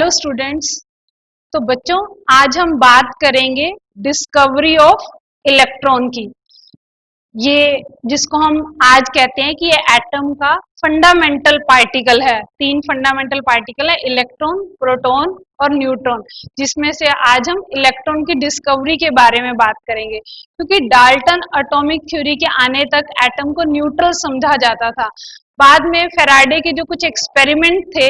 Hello students. तो बच्चों, आज हम बात करेंगे डिस्कवरी ऑफ इलेक्ट्रॉन की। ये जिसको हम आज कहते हैं कि ये एटम का फंडामेंटल पार्टिकल है। तीन फंडामेंटल पार्टिकल है, इलेक्ट्रॉन, प्रोटॉन और न्यूट्रॉन, जिसमें से आज हम इलेक्ट्रॉन की डिस्कवरी के बारे में बात करेंगे। क्योंकि डाल्टन एटॉमिक थ्योरी के आने तक एटम को न्यूट्रल समझा जाता था। बाद में फैराडे के जो कुछ एक्सपेरिमेंट थे,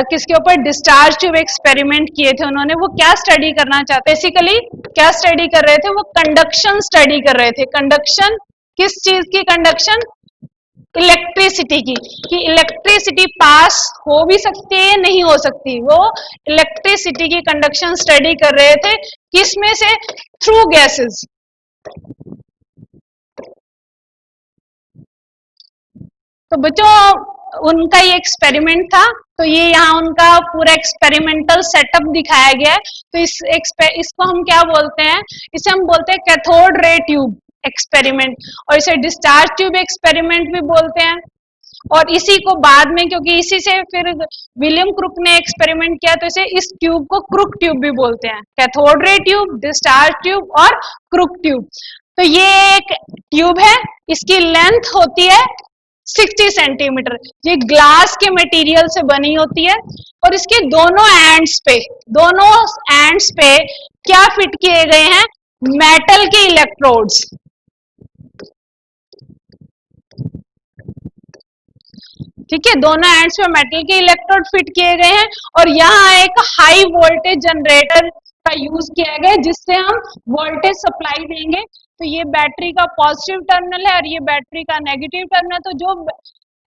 किसके ऊपर, डिस्चार्ज ट्यूब एक्सपेरिमेंट किए थे उन्होंने, वो क्या स्टडी करना चाहते, बेसिकली क्या स्टडी कर रहे थे, वो कंडक्शन स्टडी कर रहे थे। कंडक्शन किस चीज की? कंडक्शन इलेक्ट्रिसिटी की, कि इलेक्ट्रिसिटी पास हो भी सकती है, नहीं हो सकती। वो इलेक्ट्रिसिटी की कंडक्शन स्टडी कर रहे थे, किसमें से? Through gases. तो बच्चों, उनका ये एक्सपेरिमेंट था, तो ये यहाँ उनका पूरा एक्सपेरिमेंटल सेटअप दिखाया गया है। तो इसको हम क्या बोलते हैं? इसे हम बोलते हैं कैथोड रे ट्यूब एक्सपेरिमेंट, और इसे डिस्चार्ज ट्यूब एक्सपेरिमेंट भी बोलते हैं। और इसी को बाद में, क्योंकि इसी से फिर विलियम क्रुक ने एक्सपेरिमेंट किया, तो इसे इस ट्यूब को क्रुक ट्यूब भी बोलते हैं। Cathode ray tube, discharge tube और क्रुक ट्यूब। तो ये एक ट्यूब है, इसकी लेंथ होती है 60 सेंटीमीटर। ये ग्लास के मटेरियल से बनी होती है, और इसके दोनों एंड्स पे क्या फिट किए गए हैं? मेटल के इलेक्ट्रोड्स। ठीक है, दोनों एंड्स पे मेटल के इलेक्ट्रोड फिट किए गए हैं, और यहाँ एक हाई वोल्टेज जनरेटर का यूज किया गया है, जिससे हम वोल्टेज सप्लाई देंगे। तो ये बैटरी का पॉजिटिव टर्मिनल है और ये बैटरी का नेगेटिव टर्मिनल है। तो जो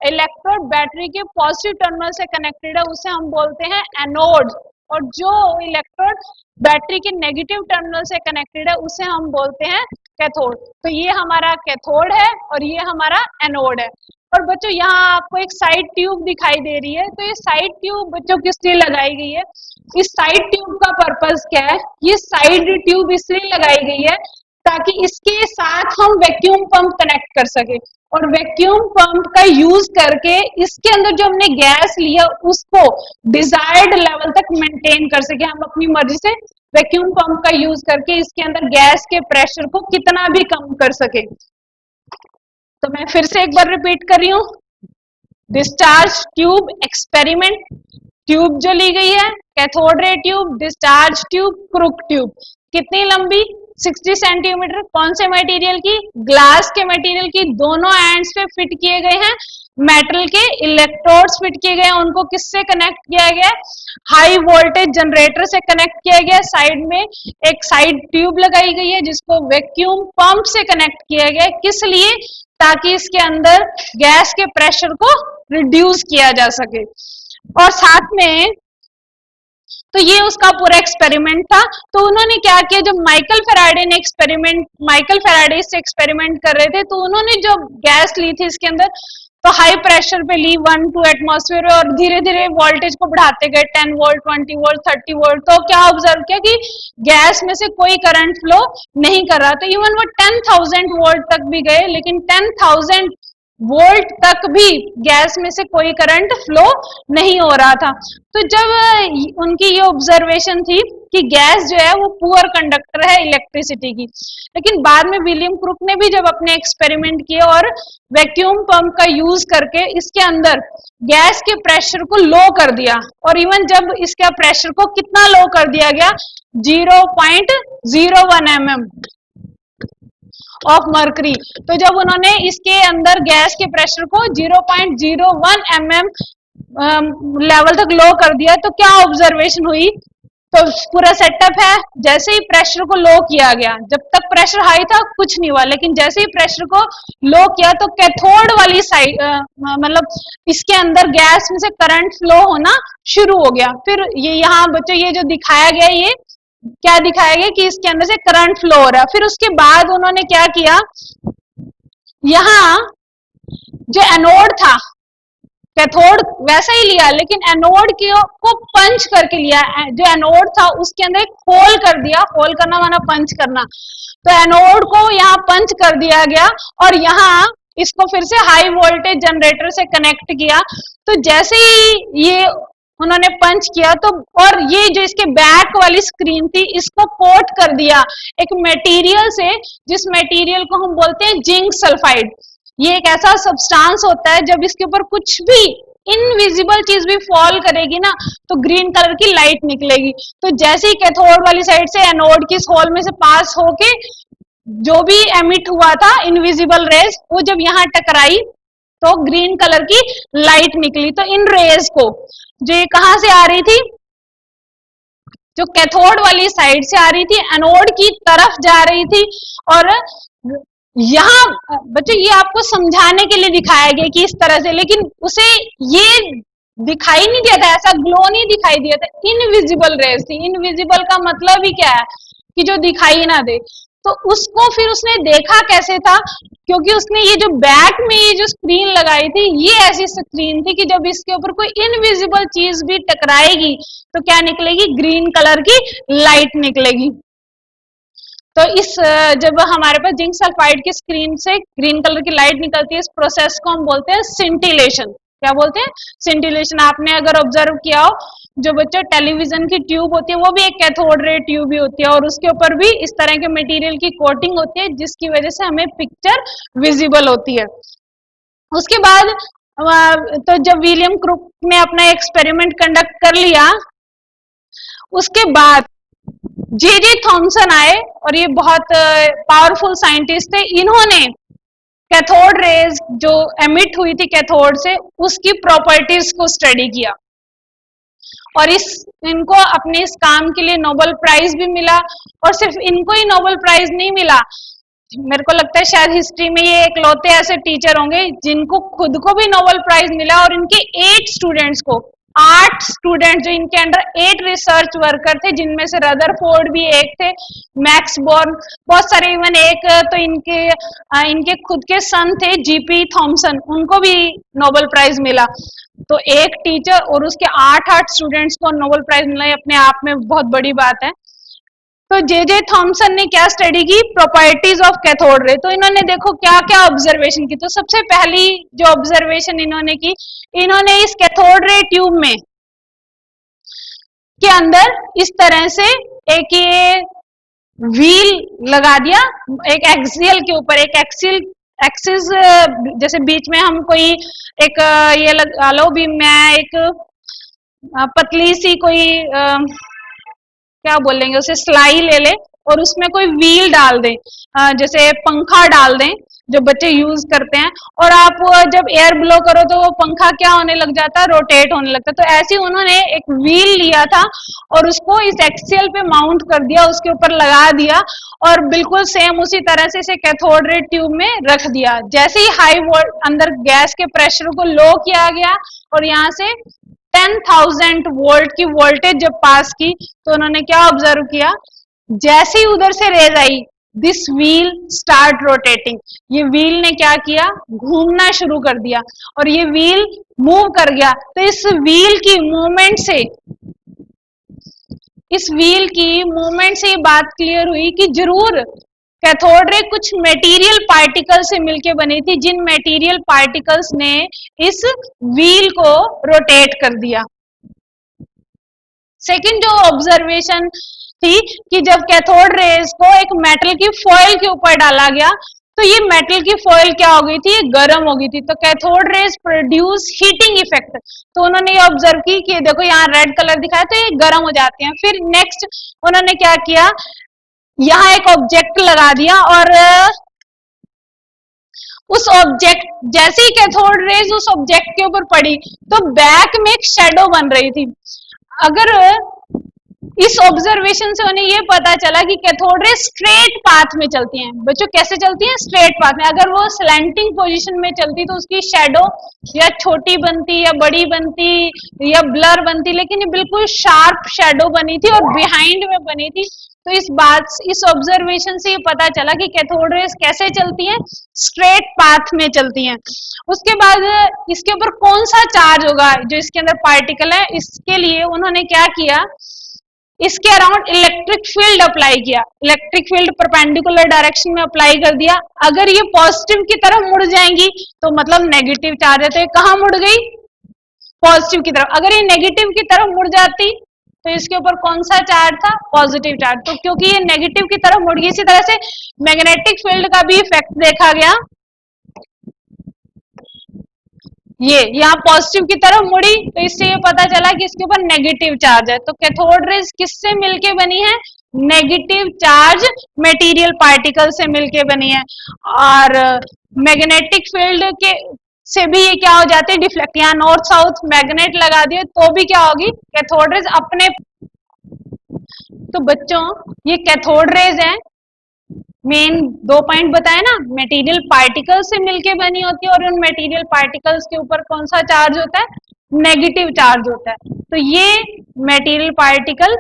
इलेक्ट्रोड बैटरी के पॉजिटिव टर्मिनल से कनेक्टेड है, उसे हम बोलते हैं एनोड, और जो इलेक्ट्रोड बैटरी के नेगेटिव टर्मिनल से कनेक्टेड है, उसे हम बोलते हैं कैथोड। तो ये हमारा कैथोड है और ये हमारा एनोड है। और बच्चों, यहाँ आपको एक साइड ट्यूब दिखाई दे रही है। तो ये साइड ट्यूब बच्चों किस लिए लगाई गई है? इस साइड ट्यूब का पर्पस क्या है? ये साइड ट्यूब इसलिए लगाई गई है ताकि इसके साथ हम वैक्यूम पंप कनेक्ट कर सके, और वैक्यूम पंप का यूज करके इसके अंदर जो हमने गैस लिया उसको डिजायर्ड लेवल तक मेंटेन कर सके। हम अपनी मर्जी से वैक्यूम पंप का यूज करके इसके अंदर गैस के प्रेशर को कितना भी कम कर सके। तो मैं फिर से एक बार रिपीट कर रही हूँ, डिस्चार्ज ट्यूब एक्सपेरिमेंट। ट्यूब जो ली गई है, cathode ray tube, discharge tube, Crookes tube. कितनी लंबी? 60 सेंटीमीटर। कौन से मटेरियल की? ग्लास के मटेरियल की। दोनों एंड्स पे फिट किए गए हैं मेटल के इलेक्ट्रोड्स फिट किए गए हैं। उनको किससे कनेक्ट किया गया? हाई वोल्टेज जनरेटर से कनेक्ट किया गया। साइड में एक साइड ट्यूब लगाई गई है जिसको वैक्यूम पंप से कनेक्ट किया गया। किस लिए? ताकि इसके अंदर गैस के प्रेशर को रिड्यूस किया जा सके। और साथ में, तो ये उसका पूरा एक्सपेरिमेंट था। तो उन्होंने क्या किया, जब माइकल फैराडे इससे एक्सपेरिमेंट कर रहे थे, तो उन्होंने जो गैस ली थी इसके अंदर, तो हाई प्रेशर पे ली 1-2 एटमॉस्फेयर, और धीरे धीरे वोल्टेज को बढ़ाते गए 10 वोल्ट, 20 वोल्ट, 30 वोल्ट। तो क्या ऑब्जर्व किया कि गैस में से कोई करंट फ्लो नहीं कर रहा था। इवन वो 10,000 वोल्ट तक भी गए, लेकिन 10,000 वोल्ट तक भी गैस में से कोई करंट फ्लो नहीं हो रहा था। तो जब उनकी ये ऑब्जर्वेशन थी कि गैस जो है वो पुअर कंडक्टर है इलेक्ट्रिसिटी की, लेकिन बाद में विलियम क्रुक ने भी जब अपने एक्सपेरिमेंट किए और वैक्यूम पंप का यूज करके इसके अंदर गैस के प्रेशर को लो कर दिया, और इवन जब इसका प्रेशर को कितना लो कर दिया गया, 0.01 mm ऑफ मर्करी। तो जब उन्होंने इसके अंदर गैस के प्रेशर को 0.01 mm लेवल तक लो कर दिया, तो क्या ऑब्जर्वेशन हुई? तो पूरा सेटअप है, जैसे ही प्रेशर को लो किया गया, जब तक प्रेशर हाई था कुछ नहीं हुआ, लेकिन जैसे ही प्रेशर को लो किया तो कैथोड वाली साइड, मतलब इसके अंदर गैस में से करंट फ्लो होना शुरू हो गया। फिर ये यहाँ बच्चों, ये जो दिखाया गया, ये क्या दिखाया गया कि इसके अंदर से करंट फ्लो हो रहा है। फिर उसके बाद उन्होंने क्या किया, यहाँ जो एनोड था, कैथोड वैसा ही लिया, लेकिन एनोड को पंच करके लिया। जो एनोड था उसके अंदर एक होल कर दिया। होल करना माना पंच करना। तो एनोड को यहाँ पंच कर दिया गया, और यहाँ इसको फिर से हाई वोल्टेज जनरेटर से कनेक्ट किया। तो जैसे ही ये उन्होंने पंच किया तो, और ये जो इसके बैक वाली स्क्रीन थी इसको कोट कर दिया एक मटेरियल से, जिस मटेरियल को हम बोलते हैं जिंक सल्फाइड। ये एक ऐसा सब्सटेंस होता है जब इसके ऊपर कुछ भी इनविजिबल चीज भी फॉल करेगी ना तो ग्रीन कलर की लाइट निकलेगी। तो जैसे ही कैथोड वाली साइड से एनोड की इस होल में से पास होके जो भी एमिट हुआ था इनविजिबल रेज, वो जब यहाँ टकराई तो ग्रीन कलर की लाइट निकली। तो इन रेज को जो ये कहां से आ रही थी, जो कैथोड वाली साइड से आ रही थी, एनोड की तरफ जा रही थी। और यहाँ बच्चों ये आपको समझाने के लिए दिखाया गया कि इस तरह से, लेकिन उसे ये दिखाई नहीं दिया था, ऐसा ग्लो नहीं दिखाई दिया था, इनविजिबल रेज थी। इनविजिबल का मतलब ही क्या है कि जो दिखाई ना दे। तो उसको फिर उसने देखा कैसे था, क्योंकि उसने ये जो बैक में ये जो स्क्रीन लगाई थी ये ऐसी स्क्रीन थी कि जब इसके ऊपर कोई इनविजिबल चीज भी टकराएगी तो क्या निकलेगी, ग्रीन कलर की लाइट निकलेगी। तो इस जब हमारे पास जिंक सल्फाइड की स्क्रीन से ग्रीन कलर की लाइट निकलती है, इस प्रोसेस को हम बोलते हैं सिंटिलेशन। क्या बोलते हैं, सिंटिलेशन। आपने अगर ऑब्जर्व किया हो, जो बच्चों टेलीविजन की ट्यूब होती है वो भी एक कैथोड रे ट्यूब ही होती है और उसके ऊपर भी इस तरह के मटेरियल की कोटिंग होती है जिसकी वजह से हमें पिक्चर विजिबल होती है। उसके बाद तो जब विलियम क्रुक ने अपना एक्सपेरिमेंट कंडक्ट कर लिया, उसके बाद जे थॉमसन आए और ये बहुत पावरफुल साइंटिस्ट थे। इन्होंने कैथोड रेज जो एमिट हुई थी कैथोड से उसकी प्रॉपर्टीज को स्टडी किया और इनको अपने इस काम के लिए नोबेल प्राइज भी मिला। और सिर्फ इनको ही नोबेल प्राइज नहीं मिला, मेरे को लगता है शायद हिस्ट्री में ये एकलौते ऐसे टीचर होंगे जिनको खुद को भी नोबेल प्राइज मिला और इनके 8 स्टूडेंट्स को, 8 स्टूडेंट जो इनके अंडर 8 रिसर्च वर्कर थे, जिनमें से रदरफोर्ड भी एक थे, मैक्स बॉर्न, बहुत सारे, इवन एक तो इनके खुद के सन थे जीपी थॉमसन, उनको भी नोबेल प्राइज मिला। तो एक टीचर और उसके 8 स्टूडेंट्स को नोबेल प्राइज मिला, ये अपने आप में बहुत बड़ी बात है। तो जे थॉमसन ने क्या स्टडी की, प्रॉपर्टीज ऑफ कैथोड रे। तो इन्होंने देखो क्या क्या ऑब्जर्वेशन की। तो सबसे पहली जो ऑब्जर्वेशन इन्होंने की, इन्होंने इस कैथोड रे ट्यूब में के अंदर इस तरह से एक ये व्हील लगा दिया, एक एक्सियल के ऊपर, एक एक्सिस, जैसे बीच में हम कोई एक ये लगा लो भी, मैं एक पतली सी कोई क्या बोलेंगे उसे, स्लाई ले ले और उसमें कोई व्हील डाल दें, जैसे पंखा डाल दें जो बच्चे यूज करते हैं, और आप जब एयर ब्लो करो तो वो पंखा क्या होने लग जाता है, रोटेट होने लगता है। तो ऐसे उन्होंने एक व्हील लिया था और उसको इस एक्सियल पे माउंट कर दिया, उसके ऊपर लगा दिया और बिल्कुल सेम उसी तरह से इसे कैथोड रे ट्यूब में रख दिया। जैसे ही हाई वोल्ट अंदर गैस के प्रेशर को लो किया गया और यहाँ से 10,000 वोल्ट की वोल्टेज जब पास की तो उन्होंने क्या ऑब्जर्व किया, जैसे ही उधर से रेज आई, दिस व्हील स्टार्ट रोटेटिंग, ये व्हील ने क्या किया, घूमना शुरू कर दिया और ये व्हील मूव कर गया। तो इस व्हील की मूवमेंट से ये बात क्लियर हुई कि जरूर कैथोड रे कुछ मटेरियल पार्टिकल से मिलके बनी थी, जिन मटेरियल पार्टिकल्स ने इस व्हील को रोटेट कर दिया। सेकंड जो ऑब्जर्वेशन थी कि जब कैथोड रेज को एक मेटल की फॉइल के ऊपर डाला गया तो ये मेटल की फॉइल क्या हो गई थी, ये गर्म हो गई थी। तो cathode rays produce heating effect. तो उन्होंने ये ऑब्जर्व की कि देखो यहाँ रेड कलर दिखाया तो ये गर्म हो जाते हैं। फिर नेक्स्ट उन्होंने क्या किया, यहाँ एक ऑब्जेक्ट लगा दिया और उस ऑब्जेक्ट, जैसे ही कैथोड रेज उस ऑब्जेक्ट के ऊपर पड़ी तो बैक में एक शेडो बन रही थी। अगर इस ऑब्जर्वेशन से उन्हें ये पता चला कि कैथोड रे स्ट्रेट पाथ में चलती हैं। बच्चों कैसे चलती हैं, स्ट्रेट पाथ में। अगर वो स्लैंटिंग पोजीशन में चलती तो उसकी शेडो या छोटी बनती या बड़ी बनती या ब्लर बनती, लेकिन ये बिल्कुल शार्प शेडो बनी थी और बिहाइंड में बनी थी। तो इस ऑब्जर्वेशन से ये पता चला कि कैथोड रेज कैसे चलती हैं, स्ट्रेट पाथ में चलती हैं। उसके बाद इसके ऊपर कौन सा चार्ज होगा जो इसके अंदर पार्टिकल है, इसके लिए उन्होंने क्या किया, इसके अराउंड इलेक्ट्रिक फील्ड अप्लाई किया। इलेक्ट्रिक फील्ड परपेंडिकुलर डायरेक्शन में अप्लाई कर दिया। अगर ये पॉजिटिव की तरफ मुड़ जाएंगी तो मतलब नेगेटिव चार्ज है, तो ये कहाँ मुड़ गई, पॉजिटिव की तरफ। अगर ये नेगेटिव की तरफ मुड़ जाती तो इसके ऊपर कौन सा चार्ज था, पॉजिटिव चार्ज। तो क्योंकि ये नेगेटिव की तरफ मुड़ गई, इसी तरह से मैग्नेटिक फील्ड का भी इफेक्ट देखा गया। ये यहाँ पॉजिटिव की तरफ मुड़ी तो इससे ये पता चला कि इसके ऊपर नेगेटिव चार्ज है। तो कैथोड रेज किससे मिलके बनी है, नेगेटिव चार्ज मटेरियल पार्टिकल से मिलके बनी है। और मैग्नेटिक फील्ड के से भी ये क्या हो जाती है, डिफ्लेक्ट। यहाँ नॉर्थ साउथ मैग्नेट लगा दिए तो भी क्या होगी, कैथोड रेज अपने। तो बच्चों ये कैथोड रेज है, मेन 2 पॉइंट बताए ना, मटेरियल पार्टिकल से मिलके बनी होती है और उन मटेरियल पार्टिकल्स के ऊपर कौन सा चार्ज होता है, नेगेटिव चार्ज होता है। तो ये मटेरियल पार्टिकल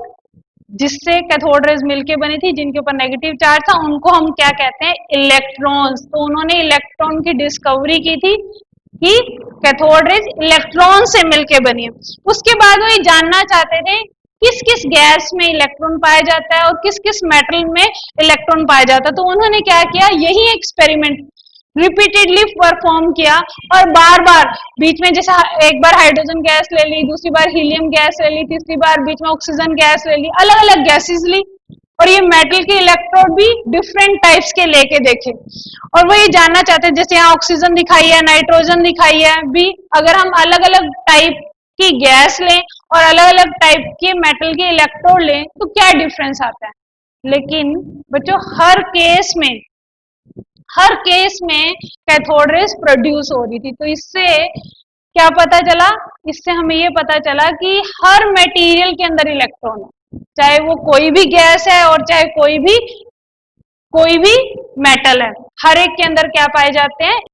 जिससे कैथोड रेज मिलके बनी थी, जिनके ऊपर नेगेटिव चार्ज था, उनको हम क्या कहते हैं, इलेक्ट्रॉन्स। तो उन्होंने इलेक्ट्रॉन की डिस्कवरी की थी कि कैथोड रेज इलेक्ट्रॉन से मिलके बनी है। उसके बाद वो ये जानना चाहते थे किस किस गैस में इलेक्ट्रॉन पाया जाता है और किस किस मेटल में इलेक्ट्रॉन पाया जाता है। तो उन्होंने क्या किया, यही एक्सपेरिमेंट रिपीटेडली परफॉर्म किया और बार बार बीच में, जैसे एक बार हाइड्रोजन गैस ले ली, दूसरी बार हीलियम गैस ले ली, तीसरी बार बीच में ऑक्सीजन गैस ले ली, अलग अलग गैसेस ली और ये मेटल के इलेक्ट्रोड भी डिफरेंट टाइप्स के लेके देखे। और वो ये जानना चाहते हैं, जैसे यहाँ ऑक्सीजन दिखाई है, नाइट्रोजन दिखाई है भी, अगर हम अलग अलग टाइप की गैस लें और अलग अलग टाइप के मेटल के इलेक्ट्रोड लें तो क्या डिफरेंस आता है। लेकिन बच्चों हर केस में कैथोड रेज प्रोड्यूस हो रही थी। तो इससे क्या पता चला, इससे हमें ये पता चला कि हर मटेरियल के अंदर इलेक्ट्रॉन है, चाहे वो कोई भी गैस है और चाहे कोई भी मेटल है, हर एक के अंदर क्या पाए जाते हैं,